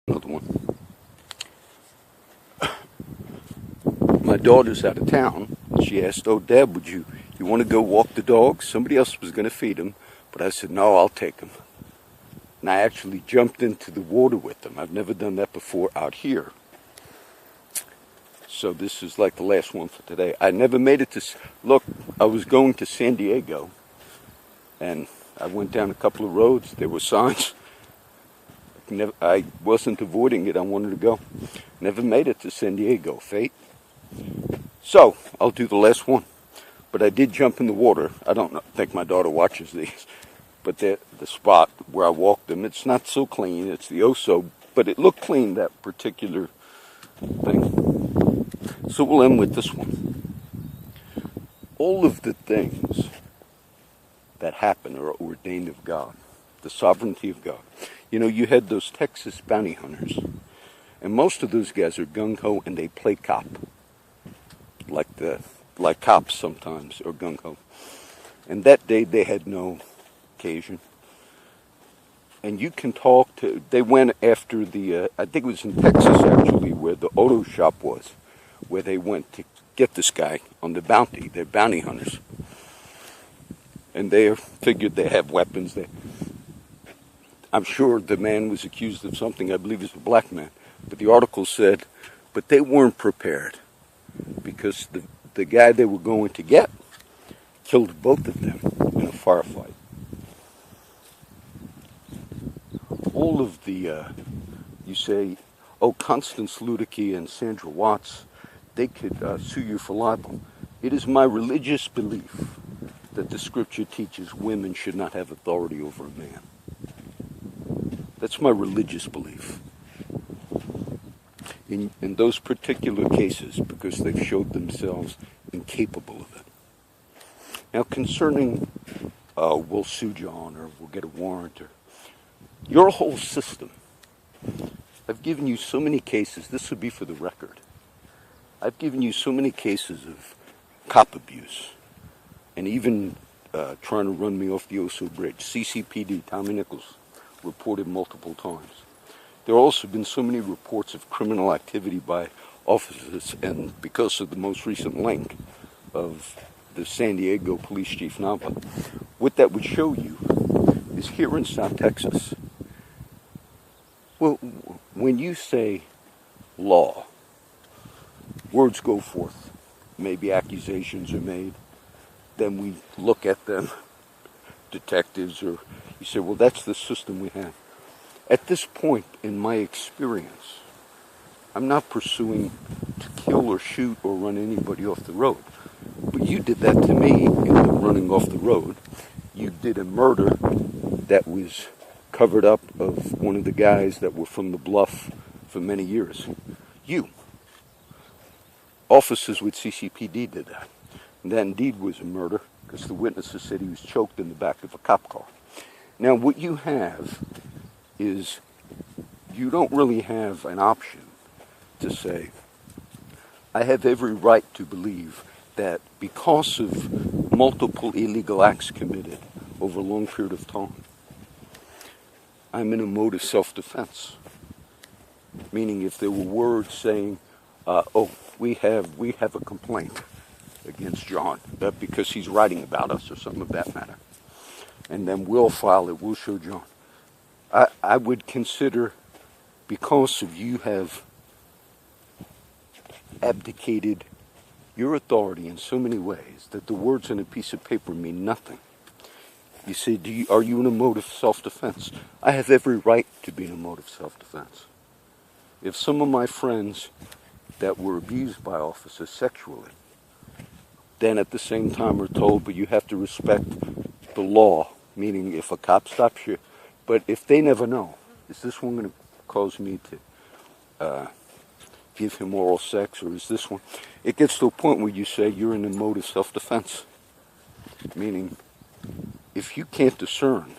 Another one. My daughter's out of town. She asked, "Oh, Dad, you want to go walk the dogs?" Somebody else was going to feed them, but I said, "No, I'll take them." And I actually jumped into the water with them. I've never done that before out here. So this is like the last one for today. I never made it to, look, I was going to San Diego, and I went down a couple of roads. There were signs. I wasn't avoiding it. I wanted to go. Never made it to San Diego. Fate. So I'll do the last one. But I did jump in the water. I don't think my daughter watches these. But the spot where I walked them, it's not so clean. It's the Oso. But it looked clean, that particular thing. So we'll end with this one. All of the things that happen are ordained of God. The sovereignty of God. You know, you had those Texas bounty hunters. And most of those guys are gung-ho and they play cop. Like cops sometimes are gung-ho. And that day they had no occasion. And you can talk to, they went after the, I think it was in Texas actually, where the auto shop was, where they went to get this guy on the bounty. They're bounty hunters. And they figured they have weapons. I'm sure the man was accused of something. I believe he's a black man. But the article said, but they weren't prepared because the guy they were going to get killed both of them in a firefight. All of the, you say, oh, Constance Ludicky and Sandra Watts, they could sue you for libel. It is my religious belief that the scripture teaches women should not have authority over a man. That's my religious belief. In those particular cases, because they've showed themselves incapable of it. Now, concerning we'll sue John or we'll get a warrant or your whole system. I've given you so many cases. This would be for the record. I've given you so many cases of cop abuse and even trying to run me off the Oso Bridge. CCPD, Tommy Nichols, reported multiple times. There have also been so many reports of criminal activity by officers, and because of the most recent link of the San Diego Police Chief Nava, what that would show you is here in South Texas, well, when you say law, words go forth, maybe accusations are made, then we look at them, detectives, or you say, well, that's the system we have. At this point in my experience, I'm not pursuing to kill or shoot or run anybody off the road. But you did that to me in the running off the road. You did a murder that was covered up of one of the guys that were from the Bluff for many years. You. Officers with CCPD did that. And that indeed was a murder because the witnesses said he was choked in the back of a cop car. Now what you have is you don't really have an option to say, I have every right to believe that because of multiple illegal acts committed over a long period of time, I'm in a mode of self-defense. Meaning if there were words saying, oh, we have a complaint against John because he's writing about us or something of that matter, and then we'll file it, we'll show John. I would consider, because of you have abdicated your authority in so many ways, that the words on a piece of paper mean nothing. You say, are you in a mode of self-defense? I have every right to be in a mode of self-defense. If some of my friends that were abused by officers sexually, then at the same time are told, but you have to respect the law, meaning if a cop stops you, but if they never know, is this one going to cause me to give him oral sex, or is this one? It gets to a point where you say you're in a mode of self-defense. Meaning, if you can't discern,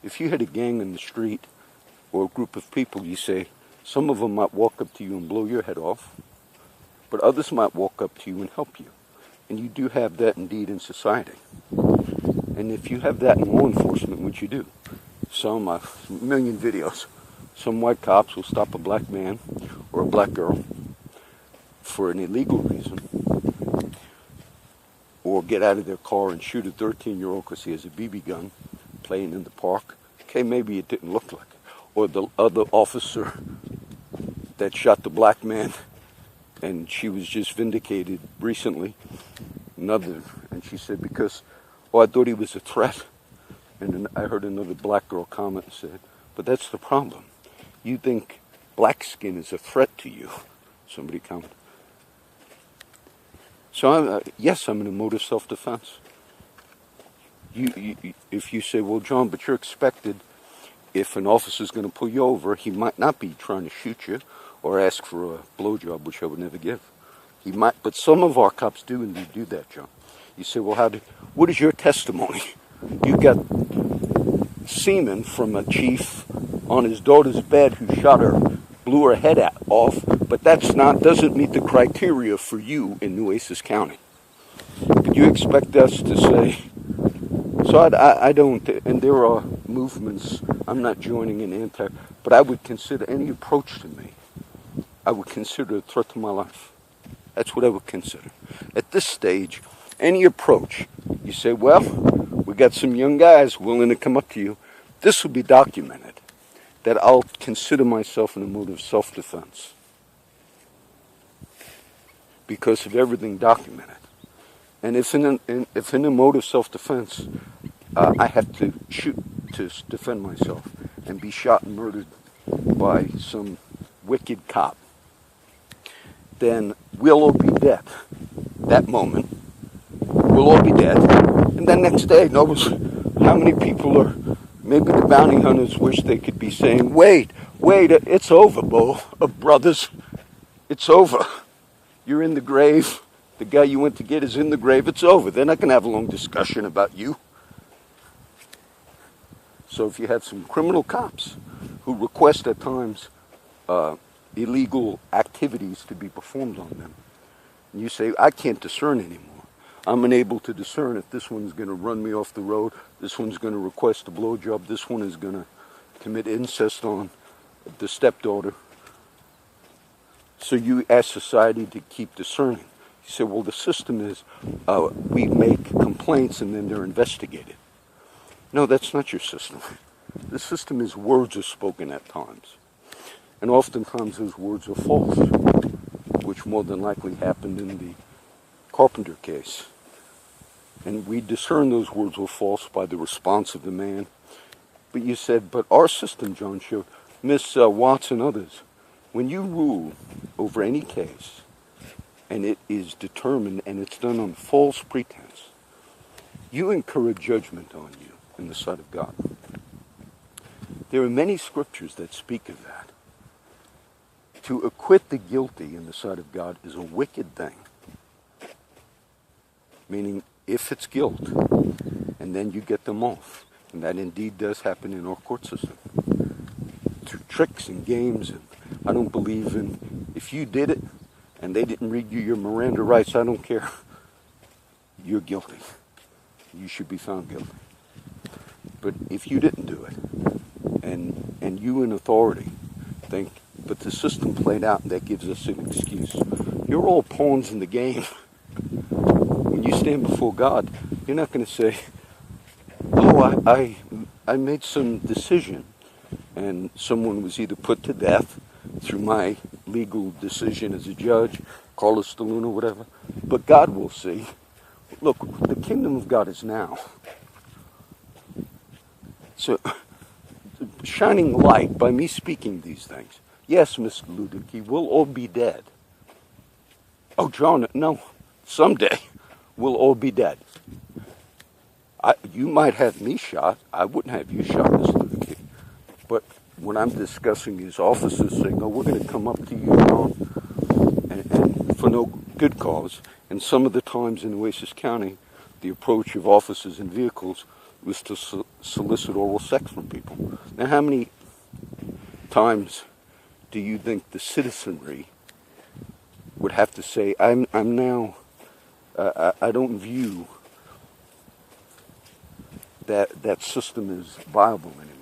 if you had a gang in the street or a group of people, you say, some of them might walk up to you and blow your head off, but others might walk up to you and help you. And you do have that indeed in society. And if you have that in law enforcement, which you do, some, a million videos, Some white cops will stop a black man or a black girl for an illegal reason, or get out of their car and shoot a 13-year-old because he has a BB gun playing in the park. Okay, maybe it didn't look like it. Or the other officer that shot the black man, and she was just vindicated recently. And she said, because, I thought he was a threat. And then I heard another black girl comment and said, but that's the problem. You think black skin is a threat to you. Somebody commented. So, yes, I'm in a mode of self-defense. If you say, well, John, but you're expected, if an officer's going to pull you over, he might not be trying to shoot you or ask for a blowjob, which I would never give. He might, but some of our cops do indeed do that, John. You say, well, what is your testimony? You got semen from a chief on his daughter's bed who shot her, blew her head off, but doesn't meet the criteria for you in Nueces County. But you expect us to say, so I don't, and there are movements, I'm not joining an but I would consider any approach to me, I would consider a threat to my life. That's what I would consider. At this stage, any approach, you say, well, we got some young guys willing to come up to you. This will be documented, that I'll consider myself in a mode of self-defense because of everything documented. And if in a mode of self-defense, I have to shoot to defend myself and be shot and murdered by some wicked cop, then we'll all be dead. That moment, we'll all be dead. And then next day, notice how many people are, maybe the bounty hunters wish they could be saying, wait, it's over, brothers. It's over. You're in the grave. The guy you went to get is in the grave. It's over. They're not going to have a long discussion about you. So if you had some criminal cops who request at times illegal activities to be performed on them, and you say, I can't discern anymore. I'm unable to discern if this one's going to run me off the road, this one's going to request a blowjob, this one is going to commit incest on the stepdaughter. So you ask society to keep discerning. You say, well, the system is we make complaints and then they're investigated. No, that's not your system. The system is words are spoken at times. And oftentimes those words are false, which more than likely happened in the Carpenter case. And we discern those words were false by the response of the man. But you said, but our system, John showed, Miss Watts and others, when you rule over any case, and it is determined and it's done on false pretense, you incur judgment on you in the sight of God. There are many scriptures that speak of that. To acquit the guilty in the sight of God is a wicked thing. Meaning, if it's guilt, and then you get them off. And that indeed does happen in our court system. Through tricks and games. And I don't believe in, if you did it, and they didn't read you your Miranda rights, I don't care. You're guilty. You should be found guilty. But if you didn't do it, and you in authority think, but the system played out and that gives us an excuse. You're all pawns in the game. When you stand before God, you're not going to say, oh, I made some decision and someone was either put to death through my legal decision as a judge, Carlos de Luna, whatever. But God will see. Look, the kingdom of God is now. So, shining light by me speaking these things. Yes, Mr. Ludicky, we'll all be dead. Oh, John, no. Someday, we'll all be dead. You might have me shot. I wouldn't have you shot, Mr. Ludicky. But what I'm discussing is officers saying, oh, we're going to come up to you, John, and for no good cause. And some of the times in Nueces County, the approach of officers in vehicles was to solicit oral sex from people. Now, how many times do you think the citizenry would have to say, I'm now, I don't view that system as viable anymore.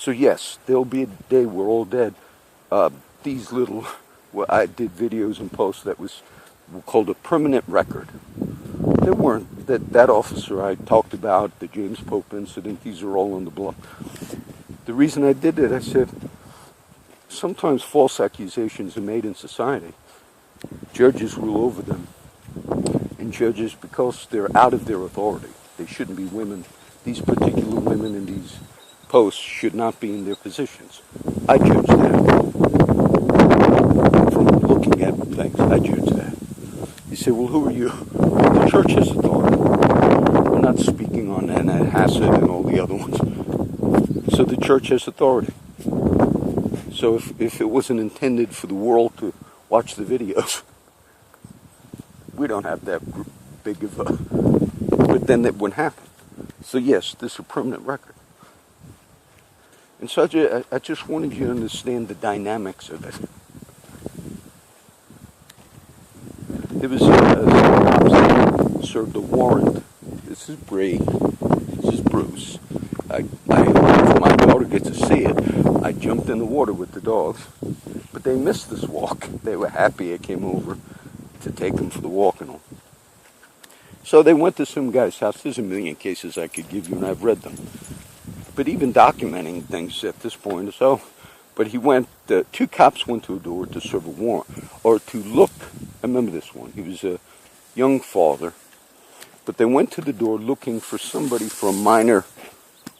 So yes, there'll be a day we're all dead. These little, well, I did videos and posts that was called a permanent record. There weren't, that officer I talked about, the James Pope incident, these are all on the blog. The reason I did it, I said, sometimes false accusations are made in society. Judges rule over them. And judges, because they're out of their authority, they shouldn't be women. These particular women in these posts should not be in their positions. I judge that. From looking at things, I judge that. You say, well, who are you? The church has authority. I'm not speaking on Anna Hassett and all the other ones. So the church has authority. So if it wasn't intended for the world to watch the videos, we don't have that big of a... But then that wouldn't happen. So yes, this is a permanent record. And so I just wanted you to understand the dynamics of it. There was served a warrant. This is Bree. This is Bruce. If my daughter gets to see it, I jumped in the water with the dogs. But they missed this walk. They were happy I came over to take them for the walk and all. So they went to some guy's house. There's a million cases I could give you, and I've read them. But even documenting things at this point or so. But he went, two cops went to a door to serve a warrant, or to look. I remember this one. He was a young father. But they went to the door looking for somebody for a minor...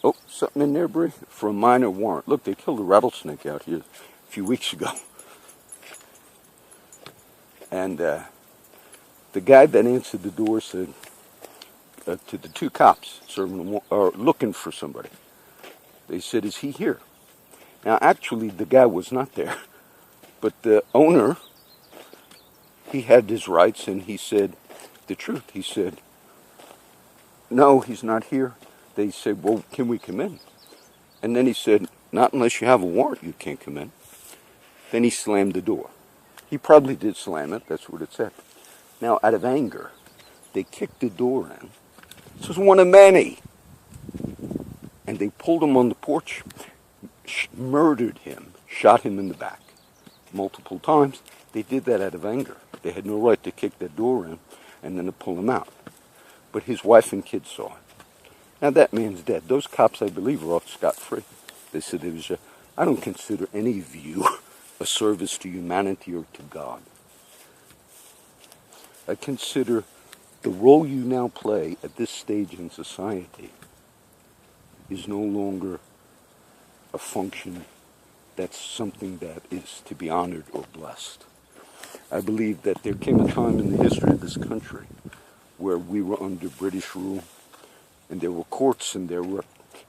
Oh, something in there, Bree? For a minor warrant. Look, they killed a rattlesnake out here a few weeks ago. And the guy that answered the door said to the two cops serving looking for somebody, they said, "Is he here?" Now, actually, the guy was not there. But the owner, he had his rights, and he said the truth. He said, "No, he's not here." They said, "Well, can we come in?" And then he said, "Not unless you have a warrant, you can't come in." Then he slammed the door. He probably did slam it. That's what it said. Now, out of anger, they kicked the door in. This was one of many. And they pulled him on the porch, murdered him, shot him in the back multiple times. They did that out of anger. They had no right to kick that door in and then to pull him out. But his wife and kids saw it. Now, that man's dead. Those cops, I believe, are off scot-free. They said it was I don't consider any of you a service to humanity or to God. I consider the role you now play at this stage in society is no longer a function that's something that is to be honored or blessed. I believe that there came a time in the history of this country where we were under British rule, and there were courts and there were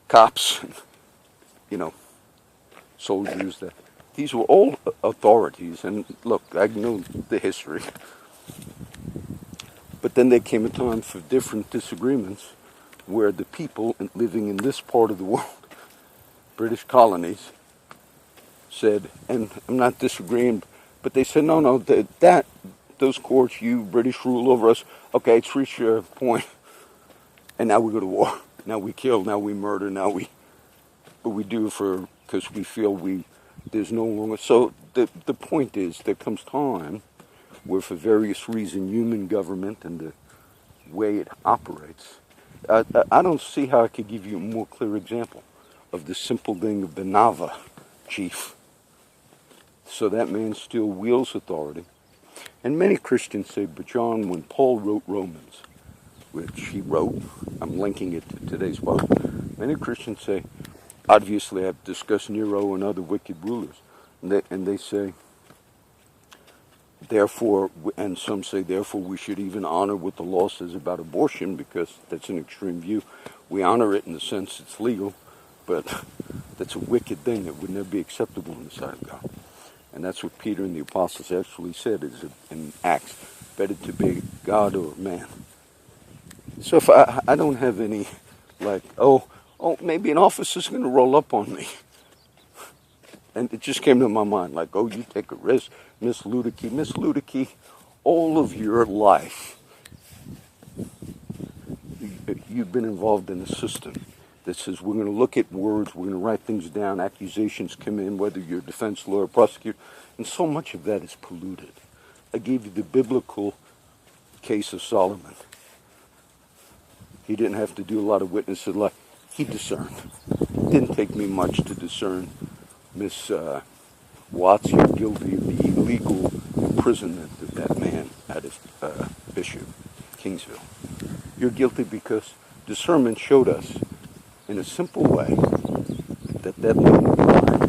cops and, soldiers. That these were all authorities. And look, I know the history. But then there came a time for different disagreements where the people living in this part of the world, British colonies, said, and I'm not disagreeing, but they said, no, those courts, you British rule over us. Okay, it's reached your point. And now we go to war. Now we kill, now we murder, but we do it because we feel there's no longer. So the point is, there comes time where for various reasons, human government and the way it operates, I don't see how I could give you a more clear example of the simple thing of the Nava chief. So that man still wields authority. And many Christians say, but John, when Paul wrote Romans, which he wrote, I'm linking it to today's post, many Christians say, obviously I've discussed Nero and other wicked rulers, and they say, therefore, and some say, therefore we should even honor what the law says about abortion, because that's an extreme view. We honor it in the sense it's legal, but that's a wicked thing that would never be acceptable in the sight of God. And that's what Peter and the apostles actually said is in Acts, better to be God or man. So if I don't have any, maybe an officer's going to roll up on me. And it just came to my mind, you take a risk, Miss Ludicky, all of your life, you've been involved in the system. that says we're going to look at words, we're going to write things down, accusations come in, whether you're a defense lawyer, prosecutor, and so much of that is polluted. I gave you the biblical case of Solomon. He didn't have to do a lot of witnessing. He discerned. It didn't take me much to discern, Miss Watts, you're guilty of the illegal imprisonment of that man out of Bishop, Kingsville. You're guilty because discernment showed us in a simple way that man lied.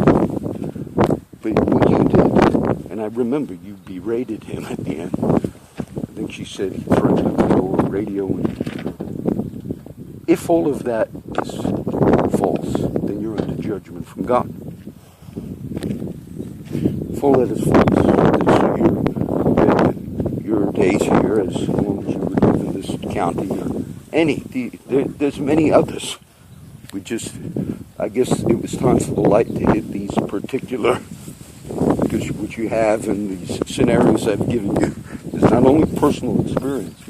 But what you did, and I remember you berated him at the end. I think she said he threatened to go on radio. And if all of that is false, then you're under judgment from God. If all that is false, so your days here, as long as you live in this county, or there's many others. I guess it was time for the light to hit these particular, because what you have in these scenarios I've given you is not only personal experience,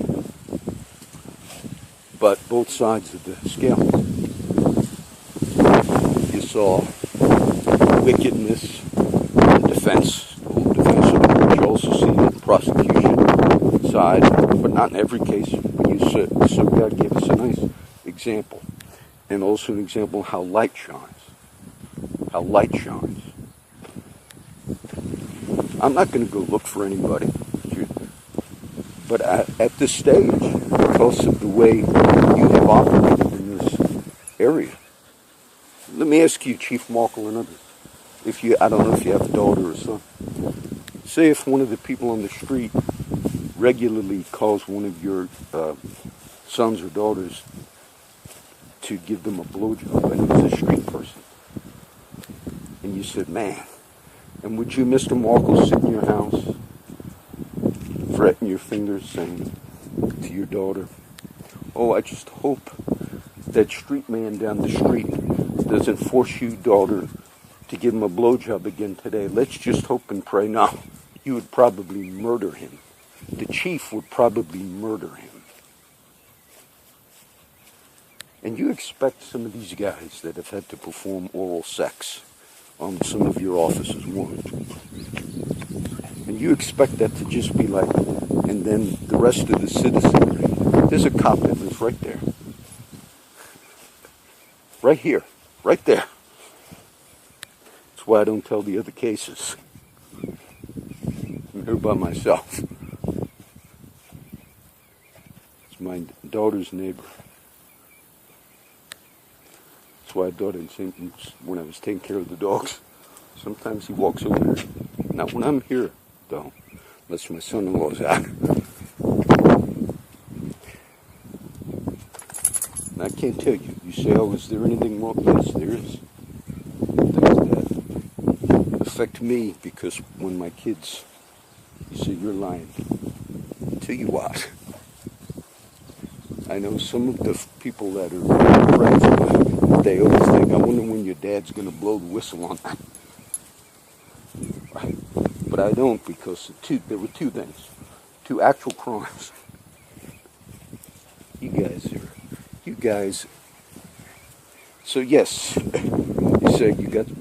but both sides of the scale. You saw wickedness, the defense of it, but you also see the prosecution side, but not in every case. So God gave us a nice example, and also an example of how light shines. How light shines. I'm not going to go look for anybody, but at this stage, because of the way you have operated in this area, let me ask you, Chief Markle and others, I don't know if you have a daughter or a son. Say if one of the people on the street regularly calls one of your sons or daughters to give them a blowjob, and it was a street person, and you said, man, and would you, Mr. Markle, sit in your house, fretting your fingers, saying to your daughter, oh, I just hope that street man down the street doesn't force you, daughter, to give him a blowjob again today. Let's just hope and pray. No, you would probably murder him. The chief would probably murder him. And you expect some of these guys that have had to perform oral sex on some of your officers' warrants, and you expect that to just be like, and then the rest of the citizenry, there's a cop that lives right there. Right here. Right there. That's why I don't tell the other cases. I'm here by myself. It's my daughter's neighbor. That's why I thought when I was taking care of the dogs, sometimes he walks over here. Not when I'm here, though, unless my son-in-law's out. And I can't tell you. You say, oh, is there anything wrong? Yes, there is. Things that affect me, because when my kids, you say, you're lying. I'll tell you what. I know some of the people that are friends with me, they always think, I wonder when your dad's going to blow the whistle on that. Right? But I don't, because there were two things. Two actual crimes. You guys. So yes, you say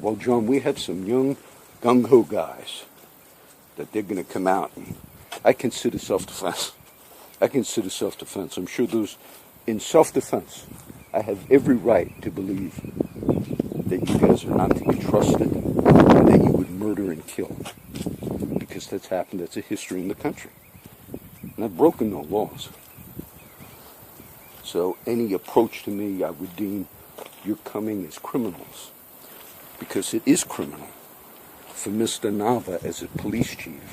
well, John, we have some young gung-ho guys that they're going to come out, and I consider self-defense. I'm sure those, in self-defense, I have every right to believe that you guys are not to be trusted, and that you would murder and kill. Because that's happened, that's a history in the country. And I've broken no laws. So any approach to me, I would deem you're coming as criminals. Because it is criminal for Mr. Nava, as a police chief,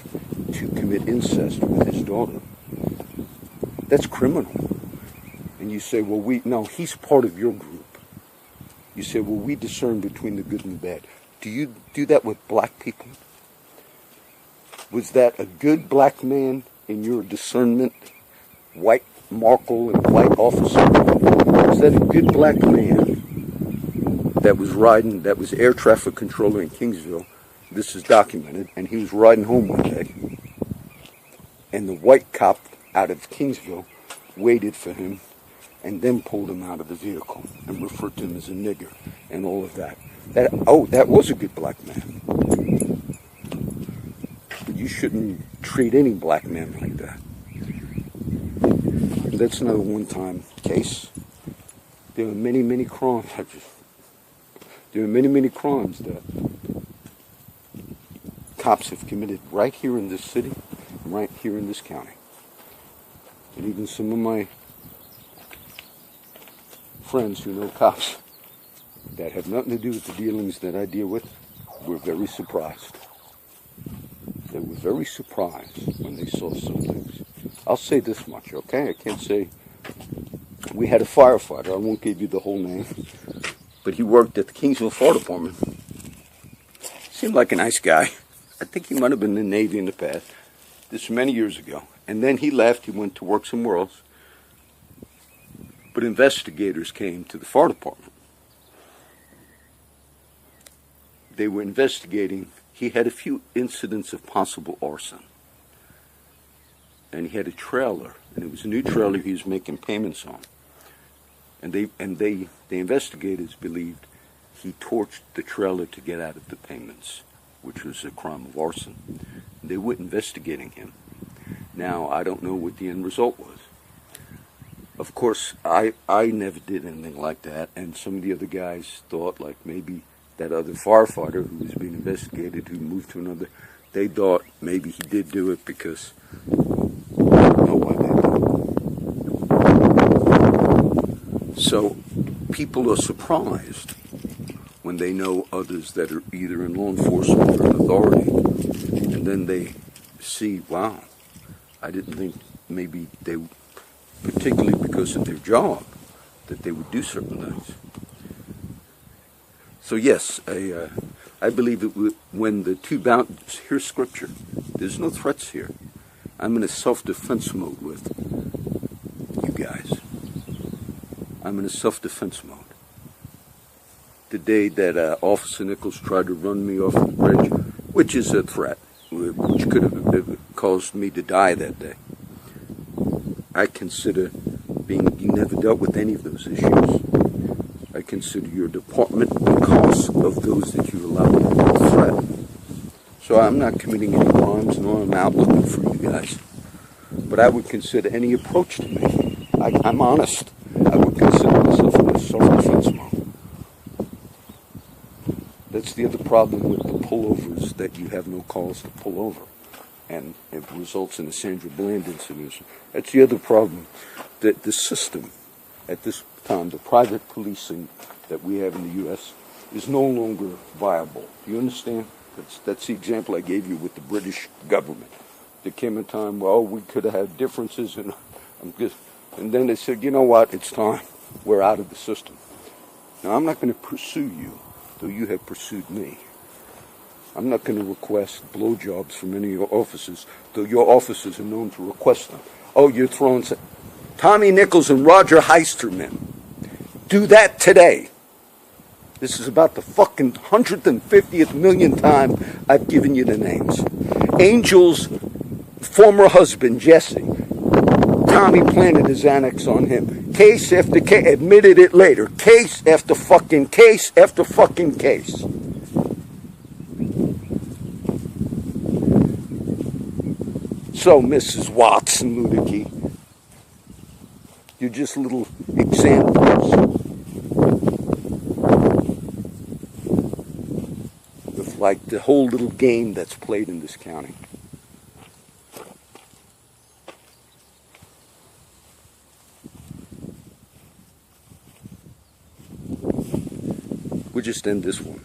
to commit incest with his daughter. That's criminal. And you say, well, no, he's part of your group. You say, well, we discern between the good and the bad. Do you do that with black people? Was that a good black man in your discernment? White Markle and white officer? Was that a good black man that was riding, that was air traffic controller in Kingsville? This is documented. And he was riding home one day. And the white cop out of Kingsville waited for him and then pulled him out of the vehicle and referred to him as a nigger and all of that. That was a good black man. But you shouldn't treat any black man like that. And that's not a one-time case. There are many, many crimes. There are many, many crimes that cops have committed right here in this city, right here in this county. And even some of my friends who know cops that have nothing to do with the dealings that I deal with were very surprised. They were very surprised when they saw some things. I'll say this much, okay? I can't say. We had a firefighter. I won't give you the whole name, but he worked at the Kingsville Fire Department. Seemed like a nice guy. I think he might have been in the Navy in the past. This was many years ago. And then he left. He went to work somewhere else. But investigators came to the fire department. They were investigating. He had a few incidents of possible arson. And he had a trailer, and it was a new trailer he was making payments on. And the investigators believed he torched the trailer to get out of the payments, which was a crime of arson. They were investigating him. Now, I don't know what the end result was. Of course, I never did anything like that, and some of the other guys thought like maybe that other firefighter who was being investigated, who moved to another, they thought maybe he did do it because I don't know why they did. So people are surprised when they know others that are either in law enforcement or in authority, and then they see, wow, I didn't think maybe they, particularly because of their job, that they would do certain things. So yes, I believe that when the two boundaries, here's scripture, there's no threats here. I'm in a self-defense mode with you guys. I'm in a self-defense mode. The day that Officer Nichols tried to run me off the bridge, which is a threat, which could have caused me to die that day, I consider you never dealt with any of those issues. I consider your department because of those that you allowed to threaten. So I'm not committing any crimes, nor am I out looking for you guys. But I would consider any approach to me. I'm honest. I would consider myself in a self-defense mode. That's the other problem with the pullovers, that you have no cause to pull over. And it results in a Sandra Bland incident. That's the other problem. That the system, at this time, the private policing that we have in the U.S. is no longer viable. Do you understand? That's the example I gave you with the British government. There came a time, well, we could have had differences, and then they said, you know what, it's time. We're out of the system. Now, I'm not going to pursue you, though you have pursued me. I'm not going to request blowjobs from any of your officers, though your officers are known to request them. Oh, you're throwing Tommy Nichols and Roger Heisterman. Do that today. This is about the fucking 150th million time I've given you the names. Angel's former husband, Jesse. Tommy planted his annex on him. Case after case, admitted it later. Case after fucking case after fucking case. So, Mrs. Watson Ludicky, you're just little examples of like the whole little game that's played in this county. We'll just end this one.